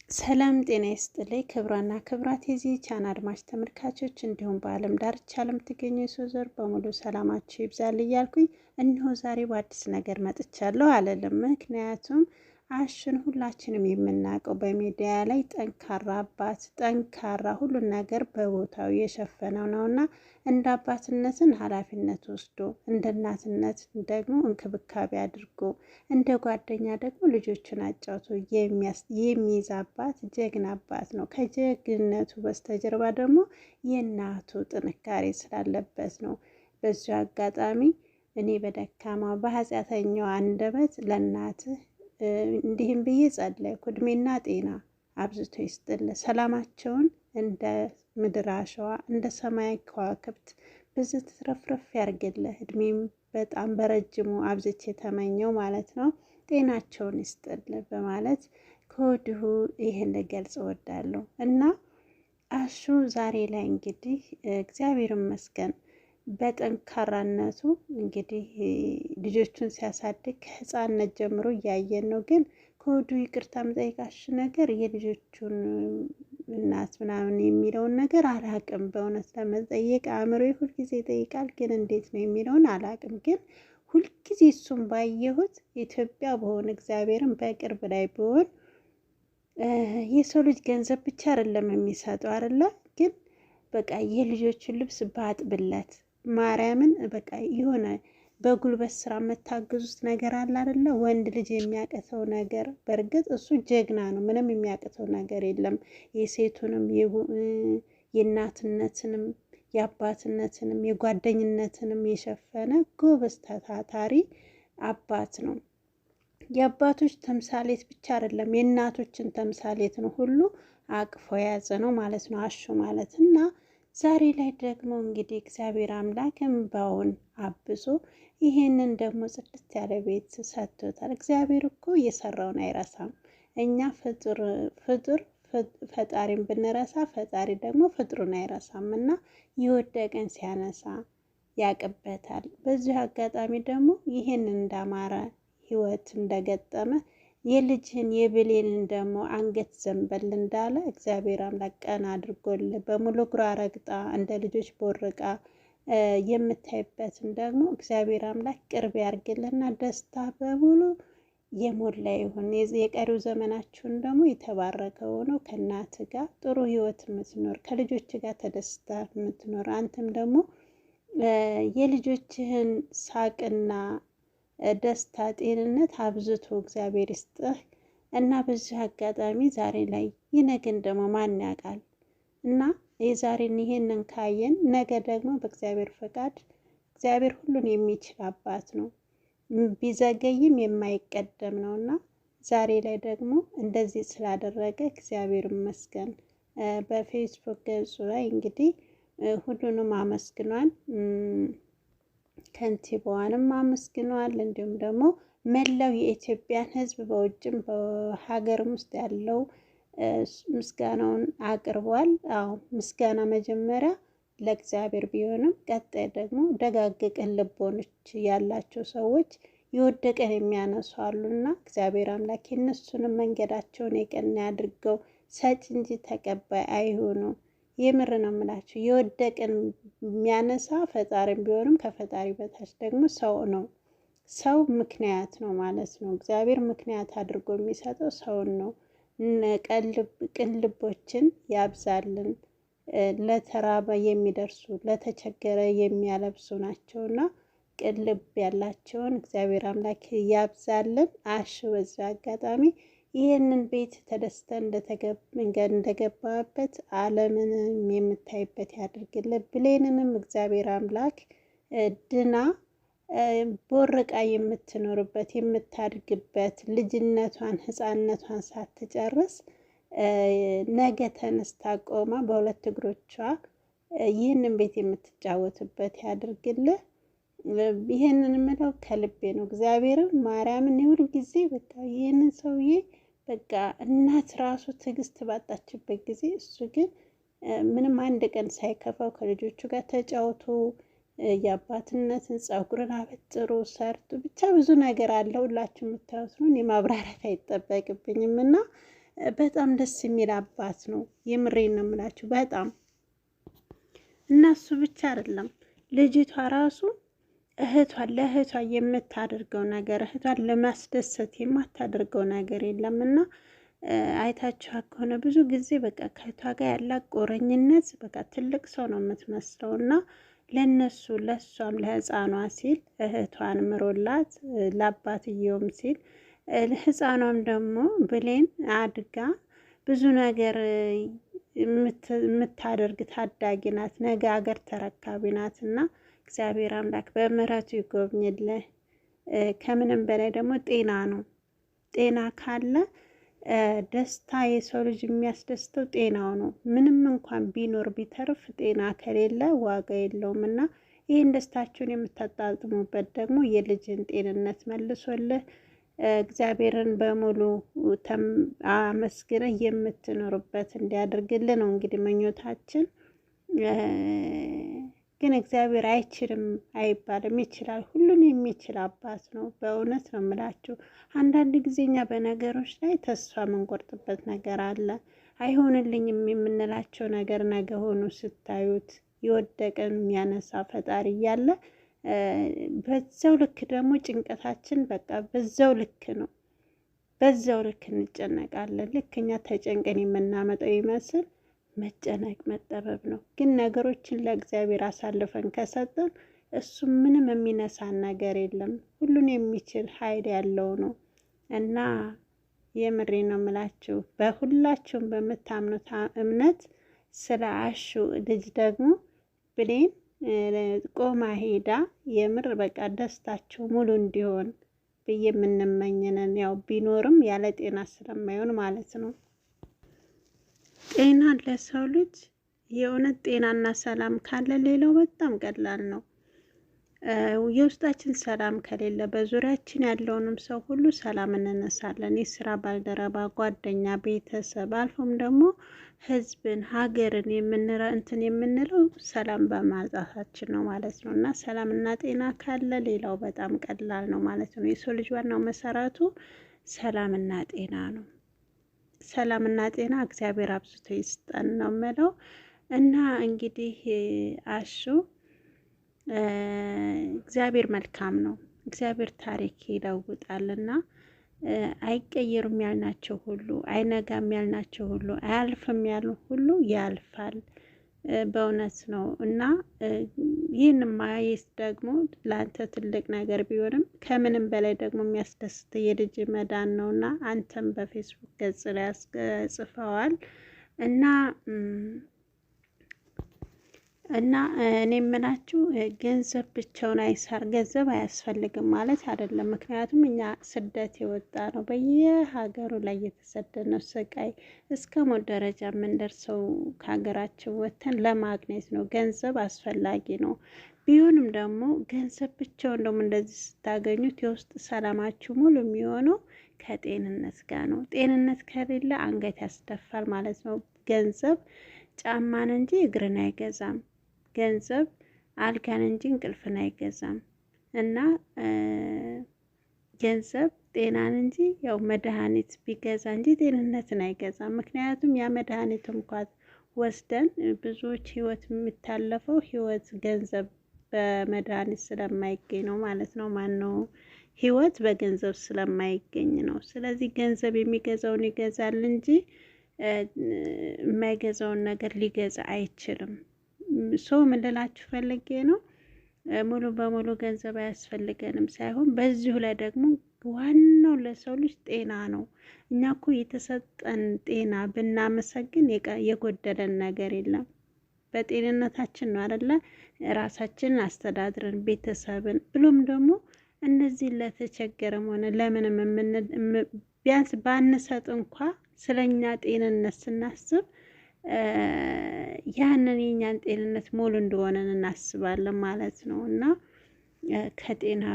ሰላም ጤና ይስጥልኝ ክብሯና ክብራት የዚህ ቻናል አድማጭ ተመልካቾች እንዲሁም በዓለም ዳርቻ ለምትገኙ የሰው ዘር በሙሉ ሰላማችሁ ይብዛል እያልኩኝ እነሆ ዛሬ በአዲስ ነገር መጥቻለሁ አልልም። ምክንያቱም አሹን ሁላችንም የምናውቀው በሚዲያ ላይ ጠንካራ አባት፣ ጠንካራ ሁሉን ነገር በቦታው የሸፈነው ነውና እንደ አባትነትን ኃላፊነት ወስዶ እንደ እናትነት ደግሞ እንክብካቤ አድርጎ እንደ ጓደኛ ደግሞ ልጆቹን አጫውቶ የሚይዝ አባት ጀግና አባት ነው። ከጀግንነቱ በስተጀርባ ደግሞ የእናቱ ጥንካሬ ስላለበት ነው። በዚሁ አጋጣሚ እኔ በደካማ በኃጢአተኛው አንደበት ለእናትህ እንዲህም ብዬ ጸለይኩ። እድሜና ጤና አብዝቶ ይስጥልህ፣ ሰላማቸውን እንደ ምድር አሸዋ እንደ ሰማይ ከዋክብት ብዙ ትረፍረፍ ያርግልህ። እድሜም በጣም በረጅሙ አብዝቼ የተመኘው ማለት ነው። ጤናቸውን ይስጥልህ በማለት ከወዲሁ ይህን ልገልጽ እወዳለሁ እና አሹ ዛሬ ላይ እንግዲህ እግዚአብሔር ይመስገን በጠንካራነቱ እንግዲህ ልጆቹን ሲያሳድግ ከህፃንነት ጀምሮ እያየን ነው። ግን ከወዲሁ ይቅርታ የምጠይቃሽ ነገር የልጆቹን እናት ምናምን የሚለውን ነገር አላቅም። በእውነት ለመጠየቅ አእምሮዬ ሁልጊዜ ይጠይቃል፣ ግን እንዴት ነው የሚለውን አላቅም። ግን ሁልጊዜ እሱም ባየሁት ኢትዮጵያ በሆነ እግዚአብሔርን በቅርብ ላይ ብሆን የሰው ልጅ ገንዘብ ብቻ አይደለም የሚሰጠው አይደለ? ግን በቃ የልጆቹን ልብስ ባጥብለት ማርያምን በቃ የሆነ በጉልበት ስራ የምታግዙት ነገር አለ አይደለ? ወንድ ልጅ የሚያቅተው ነገር፣ በእርግጥ እሱ ጀግና ነው፣ ምንም የሚያቅተው ነገር የለም። የሴቱንም የእናትነትንም የአባትነትንም የጓደኝነትንም የሸፈነ ጎበዝ ታታሪ አባት ነው። የአባቶች ተምሳሌት ብቻ አይደለም የእናቶችን ተምሳሌት ነው ሁሉ አቅፎ የያዘ ነው ማለት ነው አሹ ማለት እና ዛሬ ላይ ደግሞ እንግዲህ እግዚአብሔር አምላክ እንባውን አብሶ ይሄንን ደግሞ ጽድት ያለ ቤት ሰጥቶታል። እግዚአብሔር እኮ የሰራውን አይረሳም። እኛ ፍጡር ፈጣሪን ብንረሳ ፈጣሪ ደግሞ ፍጥሩን አይረሳም እና የወደቀን ሲያነሳ ያቅበታል። በዚህ አጋጣሚ ደግሞ ይሄንን እንዳማረ ህይወት እንደገጠመ የልጅህን የብሌንን ደግሞ አንገት ዘንበል እንዳለ እግዚአብሔር አምላክ ቀን አድርጎልህ በሙሉ እግሯ ረግጣ እንደ ልጆች ቦርቃ የምታይበትን ደግሞ እግዚአብሔር አምላክ ቅርብ ያርግልህና ደስታ በሙሉ የሞላ ይሁን። የቀሪው ዘመናችሁን ደግሞ የተባረከ ሆኖ ከእናት ጋር ጥሩ ህይወት የምትኖር ከልጆች ጋር ተደስታ የምትኖር አንተም ደግሞ የልጆችህን ሳቅና ደስታ ጤንነት አብዝቶ እግዚአብሔር ይስጥህ እና በዚህ አጋጣሚ ዛሬ ላይ ይነግን ደግሞ ማን ያውቃል እና የዛሬን ይሄንን ካየን ነገ ደግሞ በእግዚአብሔር ፈቃድ እግዚአብሔር ሁሉን የሚችል አባት ነው። ቢዘገይም የማይቀደም ነው እና ዛሬ ላይ ደግሞ እንደዚህ ስላደረገ እግዚአብሔር ይመስገን። በፌስቡክ ገጹ ላይ እንግዲህ ሁሉንም አመስግኗል። ከንቲባዋንም አመስግነዋል። እንዲሁም ደግሞ መላው የኢትዮጵያን ሕዝብ በውጭም በሀገርም ውስጥ ያለው ምስጋናውን አቅርቧል። አዎ ምስጋና መጀመሪያ ለእግዚአብሔር ቢሆንም ቀጣይ ደግሞ ደጋግ ቅን ልቦኖች ያላቸው ሰዎች የወደቀን የሚያነሱ አሉና እግዚአብሔር አምላክ የእነሱንም መንገዳቸውን የቀና ያድርገው። ሰጭ እንጂ ተቀባይ አይሆኑ። የምር ነው የምላችሁ። የወደቀን የሚያነሳ ፈጣሪም ቢሆንም ከፈጣሪ በታች ደግሞ ሰው ነው። ሰው ምክንያት ነው ማለት ነው። እግዚአብሔር ምክንያት አድርጎ የሚሰጠው ሰውን ነው። ቅን ልቦችን ያብዛልን። ለተራበ የሚደርሱ ለተቸገረ የሚያለብሱ ናቸውና ቅን ልብ ያላቸውን እግዚአብሔር አምላክ ያብዛልን። አሹ በዛ አጋጣሚ ይህንን ቤት ተደስተን እንደገባበት ዓለምንም የምታይበት ያድርግልን። ብሌንንም እግዚአብሔር አምላክ ድና ቦርቃ የምትኖርበት የምታድግበት ልጅነቷን ሕፃንነቷን ሳትጨርስ ነገ ተነስታ ቆማ በሁለት እግሮቿ ይህንን ቤት የምትጫወትበት ያድርግልህ። ይህንን የምለው ከልቤ ነው። እግዚአብሔርን ማርያምን የሁል ጊዜ በቃ ይህንን ሰውዬ በቃ እናት ራሱ ትዕግስት ባጣችበት ጊዜ እሱ ግን ምንም አንድ ቀን ሳይከፋው ከልጆቹ ጋር ተጫውቶ የአባትነትን ፀጉርን አበጥሮ ሰርቶ ብቻ ብዙ ነገር አለ። ሁላችሁ የምታዩት ነው። እኔ ማብራራት አይጠበቅብኝም እና በጣም ደስ የሚል አባት ነው። የምሬን ነው የምላችሁ በጣም እና እሱ ብቻ አይደለም ልጅቷ ራሱ ለእህቷ የምታደርገው ነገር እህቷን ለማስደሰት የማታደርገው ነገር የለም። እና አይታችኋ ከሆነ ብዙ ጊዜ በቃ ከእህቷ ጋር ያላት ቁርኝነት በቃ ትልቅ ሰው ነው የምትመስለው። እና ለነሱ ለእሷም ለህፃኗ ሲል እህቷን ምሮላት ለአባትየውም ሲል ህፃኗም ደግሞ ብሌን አድጋ ብዙ ነገር የምታደርግ ታዳጊ ናት። ነገ ሀገር ተረካቢ ናት እና እግዚአብሔር አምላክ በምሕረቱ ይጎብኝልህ። ከምንም በላይ ደግሞ ጤና ነው። ጤና ካለ ደስታ የሰው ልጅ የሚያስደስተው ጤናው ነው። ምንም እንኳን ቢኖር ቢተርፍ ጤና ከሌለ ዋጋ የለውም እና ይህን ደስታችሁን የምታጣጥሙበት ደግሞ የልጅን ጤንነት መልሶልህ እግዚአብሔርን በሙሉ አመስግነህ የምትኖርበት እንዲያደርግልህ ነው እንግዲህ ምኞታችን። ግን እግዚአብሔር አይችልም አይባልም፣ ይችላል። ሁሉን የሚችል አባት ነው። በእውነት ነው የምላችሁ። አንዳንድ ጊዜ እኛ በነገሮች ላይ ተስፋ የምንቆርጥበት ነገር አለ። አይሆንልኝም የምንላቸው ነገር ነገ ሆኖ ስታዩት የወደቀን የሚያነሳ ፈጣሪ እያለ በዛው ልክ ደግሞ ጭንቀታችን በቃ በዛው ልክ ነው። በዛው ልክ እንጨነቃለን። ልክ እኛ ተጨንቀን የምናመጣው ይመስል መጨነቅ መጠበብ ነው። ግን ነገሮችን ለእግዚአብሔር አሳልፈን ከሰጠን እሱ ምንም የሚነሳን ነገር የለም። ሁሉን የሚችል ኃይል ያለው ነው እና የምሬ ነው የምላችሁ። በሁላችሁም በምታምኑት እምነት ስለ አሹ ልጅ ደግሞ ብሌን ቆማ ሄዳ የምር በቃ ደስታቸው ሙሉ እንዲሆን ብዬ የምንመኝነን። ያው ቢኖርም ያለ ጤና ስለማይሆን ማለት ነው። ጤና ለሰው ልጅ የእውነት ጤናና ሰላም ካለ ሌላው በጣም ቀላል ነው። የውስጣችን ሰላም ከሌለ በዙሪያችን ያለውንም ሰው ሁሉ ሰላም እንነሳለን። የስራ ባልደረባ፣ ጓደኛ፣ ቤተሰብ አልፎም ደግሞ ህዝብን፣ ሀገርን የምንለው ሰላም በማጣታችን ነው ማለት ነው። እና ሰላምና ጤና ካለ ሌላው በጣም ቀላል ነው ማለት ነው። የሰው ልጅ ዋናው መሰረቱ ሰላምና ጤና ነው። ሰላምና ጤና እግዚአብሔር አብዝቶ ይስጠን ነው የምለው። እና እንግዲህ አሹ እግዚአብሔር መልካም ነው። እግዚአብሔር ታሪክ ይለውጣልና አይቀየሩም ያልናቸው ሁሉ፣ አይነጋም ያልናቸው ሁሉ፣ አያልፍም ያሉ ሁሉ ያልፋል። በእውነት ነው እና ይህን ማየት ደግሞ ለአንተ ትልቅ ነገር ቢሆንም ከምንም በላይ ደግሞ የሚያስደስት የልጅ መዳን ነው እና አንተም በፌስቡክ ገጽ ላይ ጽፈዋል እና እኔ የምላችሁ ገንዘብ ብቻውን አይሰር፣ ገንዘብ አያስፈልግም ማለት አይደለም። ምክንያቱም እኛ ስደት የወጣ ነው በየሀገሩ ላይ የተሰደነው ስቃይ እስከ ሞት ደረጃ የምንደርሰው ከሀገራችን ወጥተን ለማግኘት ነው። ገንዘብ አስፈላጊ ነው። ቢሆንም ደግሞ ገንዘብ ብቻውን ደግሞ እንደዚህ ስታገኙት የውስጥ ሰላማችሁ ሙሉ የሚሆነው ከጤንነት ጋር ነው። ጤንነት ከሌለ አንገት ያስደፋል ማለት ነው። ገንዘብ ጫማን እንጂ እግርን አይገዛም። ገንዘብ አልጋን እንጂ እንቅልፍን አይገዛም። እና ገንዘብ ጤናን እንጂ ያው መድኃኒት ቢገዛ እንጂ ጤንነትን አይገዛም። ምክንያቱም ያ መድኃኒት እንኳን ወስደን ብዙዎች ህይወት የሚታለፈው ህይወት ገንዘብ በመድኃኒት ስለማይገኝ ነው ማለት ነው። ማነው ህይወት በገንዘብ ስለማይገኝ ነው። ስለዚህ ገንዘብ የሚገዛውን ይገዛል እንጂ የማይገዛውን ነገር ሊገዛ አይችልም። ሰው ምን ልላችሁ ፈልጌ ነው፣ ሙሉ በሙሉ ገንዘብ አያስፈልገንም ሳይሆን በዚሁ ላይ ደግሞ ዋናው ለሰው ልጅ ጤና ነው። እኛ እኮ የተሰጠን ጤና ብናመሰግን የጎደለን ነገር የለም። በጤንነታችን ነው አይደለ ራሳችንን አስተዳድረን ቤተሰብን ብሎም ደግሞ እነዚህ ለተቸገረም ሆነ ለምንም ቢያንስ ባንሰጥ እንኳ ስለኛ ጤንነት ስናስብ ያንን የኛን ጤንነት ሙሉ እንደሆነን እናስባለን ማለት ነው። እና ከጤና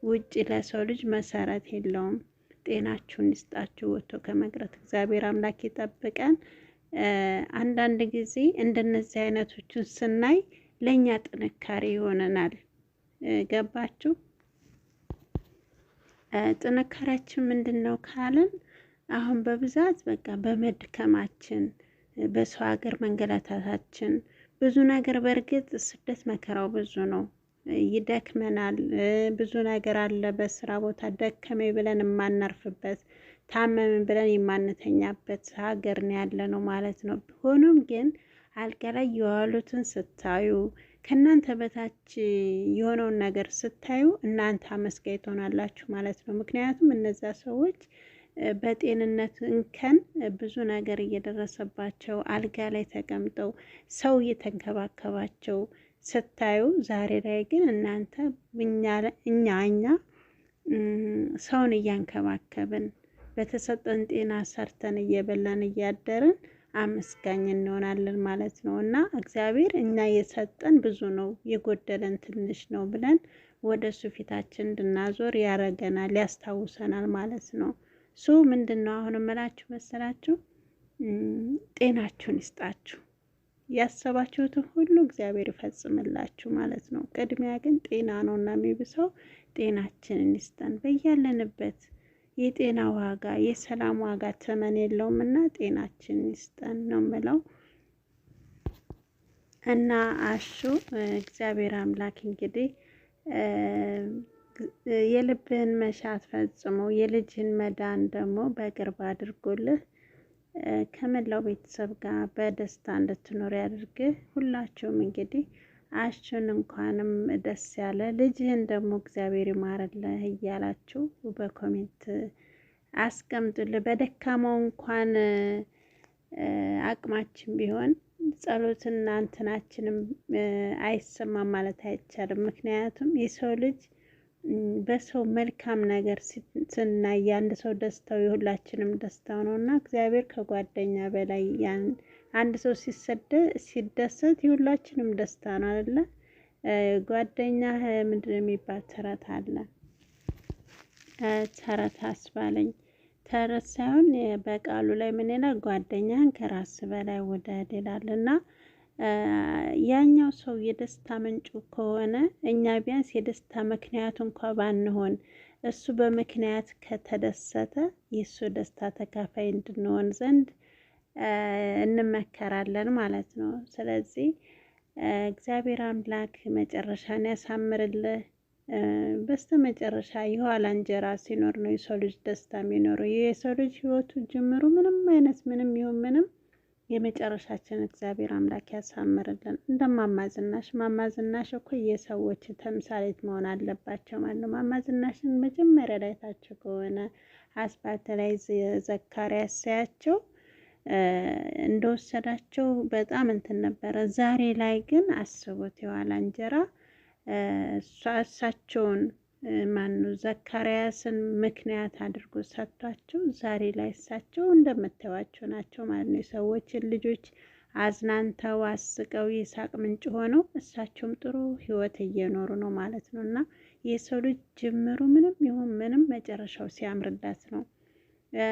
ውጭ ለሰው ልጅ መሰረት የለውም። ጤናችሁን ይስጣችሁ፣ ወጥቶ ከመቅረት እግዚአብሔር አምላክ ይጠብቀን። አንዳንድ ጊዜ እንደነዚህ አይነቶችን ስናይ ለኛ ጥንካሬ ይሆነናል። ገባችሁ? ጥንካሬያችን ምንድነው ካልን አሁን በብዛት በቃ በመድከማችን በሰው ሀገር መንገላታታችን ብዙ ነገር በእርግጥ ስደት መከራው ብዙ ነው። ይደክመናል። ብዙ ነገር አለ በስራ ቦታ ደከመኝ ብለን የማናርፍበት ታመምን ብለን የማንተኛበት ሀገር ነው ያለ ነው ማለት ነው። ሆኖም ግን አልጋ ላይ የዋሉትን ስታዩ ከእናንተ በታች የሆነውን ነገር ስታዩ እናንተ አመስጋኝ ትሆናላችሁ ማለት ነው። ምክንያቱም እነዛ ሰዎች በጤንነት እንከን ብዙ ነገር እየደረሰባቸው አልጋ ላይ ተቀምጠው ሰው እየተንከባከባቸው ስታዩ፣ ዛሬ ላይ ግን እናንተ እኛ ሰውን እያንከባከብን በተሰጠን ጤና ሰርተን እየበላን እያደርን አመስጋኝ እንሆናለን ማለት ነው። እና እግዚአብሔር እኛ የሰጠን ብዙ ነው የጎደለን ትንሽ ነው ብለን ወደ እሱ ፊታችን እንድናዞር ያረገናል፣ ያስታውሰናል ማለት ነው። ምንድን ነው አሁን እምላችሁ መሰላችሁ? ጤናችሁን ይስጣችሁ፣ ያሰባችሁትን ሁሉ እግዚአብሔር ይፈጽምላችሁ ማለት ነው። ቅድሚያ ግን ጤና ነው እና የሚብሰው ጤናችንን ይስጠን በያለንበት። የጤና ዋጋ የሰላም ዋጋ ተመን የለውም እና ጤናችንን ይስጠን ነው ምለው። እና አሹ እግዚአብሔር አምላክ እንግዲህ የልብህን መሻት ፈጽሞ የልጅህን መዳን ደግሞ በቅርብ አድርጎልህ ከመላው ቤተሰብ ጋር በደስታ እንድትኖር ያድርግህ። ሁላችሁም እንግዲህ አሹን እንኳንም ደስ ያለ ልጅህን ደግሞ እግዚአብሔር ይማርልህ እያላችሁ በኮሜንት አስቀምጡልህ። በደካማው እንኳን አቅማችን ቢሆን ጸሎትና እንትናችንም አይሰማም ማለት አይቻልም። ምክንያቱም የሰው ልጅ በሰው መልካም ነገር ስናይ የአንድ ሰው ደስታው የሁላችንም ደስታው ነው እና እግዚአብሔር ከጓደኛ በላይ አንድ ሰው ሲደሰት የሁላችንም ደስታ ነው አይደለ? ጓደኛ ምንድን የሚባል ተረት አለ። ተረት አስባለኝ ተረት ሳይሆን በቃሉ ላይ ምን ይላል? ጓደኛህን ከራስ በላይ ውደድ ይላል። እና ያኛው ሰው የደስታ ምንጩ ከሆነ እኛ ቢያንስ የደስታ ምክንያቱ እንኳ ባንሆን እሱ በምክንያት ከተደሰተ የእሱ ደስታ ተካፋይ እንድንሆን ዘንድ እንመከራለን ማለት ነው። ስለዚህ እግዚአብሔር አምላክ መጨረሻን ያሳምርልህ። በስተ መጨረሻ የኋላ እንጀራ ሲኖር ነው የሰው ልጅ ደስታ የሚኖረው። የሰው ልጅ ህይወቱ ጅምሩ ምንም አይነት ምንም ይሁን ምንም የመጨረሻችን እግዚአብሔር አምላክ ያሳምርልን። እንደማማዝናሽ ማማዝናሽ እኮ የሰዎች ተምሳሌት መሆን አለባቸው ማለት ነው። ማማዝናሽን መጀመሪያ ላይ ታቸው ከሆነ አስፓልት ላይ ዘካርያስ ሳያቸው እንደወሰዳቸው በጣም እንትን ነበረ። ዛሬ ላይ ግን አስቡት የኋላ እንጀራ እሳቸውን ዘካርያስን ምክንያት አድርጎ ሰጥቷቸው ዛሬ ላይ እሳቸው እንደምታዩዋቸው ናቸው ማለት ነው። የሰዎችን ልጆች አዝናንተው አስቀው የሳቅ ምንጭ ሆነው እሳቸውም ጥሩ ህይወት እየኖሩ ነው ማለት ነው። እና የሰው ልጅ ጅምሩ ምንም ይሁን ምንም መጨረሻው ሲያምርለት ነው።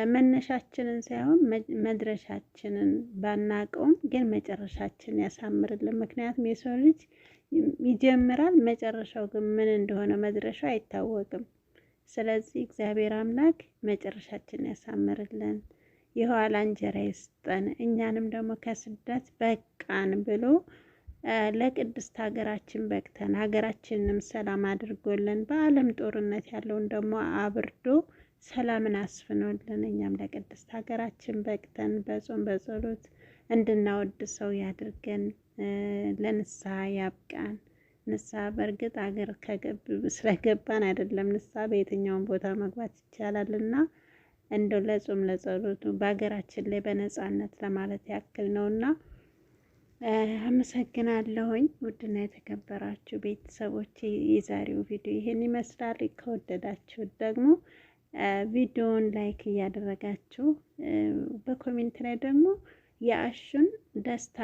መነሻችንን ሳይሆን መድረሻችንን ባናቀውም ግን መጨረሻችን ያሳምርልን። ምክንያቱም የሰው ልጅ ይጀምራል፣ መጨረሻው ግን ምን እንደሆነ መድረሻው አይታወቅም። ስለዚህ እግዚአብሔር አምላክ መጨረሻችን ያሳምርልን፣ የኋላ እንጀራ ይስጠን። እኛንም ደግሞ ከስደት በቃን ብሎ ለቅድስት ሀገራችን በቅተን ሀገራችንንም ሰላም አድርጎልን በዓለም ጦርነት ያለውን ደግሞ አብርዶ ሰላምን አስፍኖልን እኛም ለቅድስት ሀገራችን በቅተን በጾም በጸሎት እንድናወድሰው ያድርገን። ለንስሐ ያብቃን። ንስሐ በእርግጥ ሀገር ስለገባን አይደለም፣ ንስሐ በየትኛውም ቦታ መግባት ይቻላል እና እንደው ለጾም ለጸሎቱ በሀገራችን ላይ በነፃነት ለማለት ያክል ነውና አመሰግናለሁኝ። ውድና የተከበራችሁ ቤተሰቦች የዛሬው ቪዲዮ ይሄን ይመስላል። ከወደዳችሁ ደግሞ ቪዲዮውን ላይክ እያደረጋችሁ በኮሜንት ላይ ደግሞ የአሹን ደስታ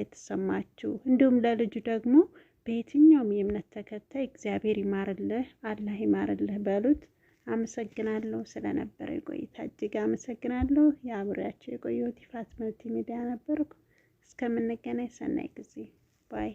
የተሰማችሁ እንዲሁም ለልጁ ደግሞ በየትኛውም የእምነት ተከታይ እግዚአብሔር ይማርልህ፣ አላህ ይማርልህ በሉት። አመሰግናለሁ ስለነበረ ቆይታ እጅግ አመሰግናለሁ። የአብሬያቸው የቆየሁት ይፋት መልቲ ሚዲያ ነበርኩ። እስከምንገናኝ ሰናይ ጊዜ ባይ